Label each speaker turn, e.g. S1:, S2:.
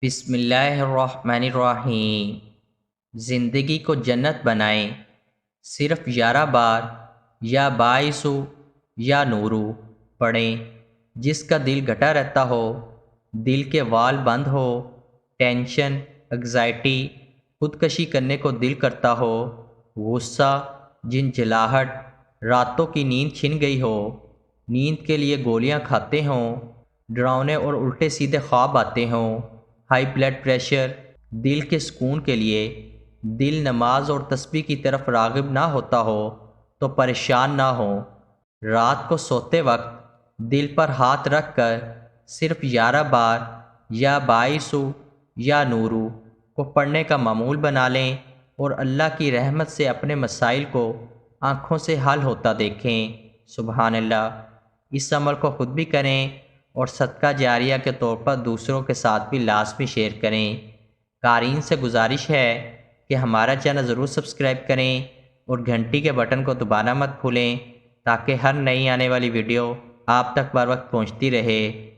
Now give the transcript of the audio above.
S1: بسم اللہ الرحمن الرحیم۔ زندگی کو جنت بنائیں، صرف 11 بار یا بائیسو یا نورو پڑھیں۔ جس کا دل گھٹا رہتا ہو، دل کے وال بند ہو، ٹینشن، انگزائٹی، خودکشی کرنے کو دل کرتا ہو، غصہ، جھنجھلاہٹ، راتوں کی نیند چھن گئی ہو، نیند کے لیے گولیاں کھاتے ہوں، ڈراؤنے اور الٹے سیدھے خواب آتے ہوں، ہائی بلڈ پریشر، دل کے سکون کے لیے دل نماز اور تسبیح کی طرف راغب نہ ہوتا ہو تو پریشان نہ ہو۔ رات کو سوتے وقت دل پر ہاتھ رکھ کر صرف 11 بار یا بائیسو یا نورو کو پڑھنے کا معمول بنا لیں اور اللہ کی رحمت سے اپنے مسائل کو آنکھوں سے حل ہوتا دیکھیں۔ سبحان اللہ۔ اس عمل کو خود بھی کریں اور صدقہ جاریہ کے طور پر دوسروں کے ساتھ بھی لازمی شیئر کریں۔ قارئین سے گزارش ہے کہ ہمارا چینل ضرور سبسکرائب کریں اور گھنٹی کے بٹن کو دبانا مت بھولیں تاکہ ہر نئی آنے والی ویڈیو آپ تک بر وقت پہنچتی رہے۔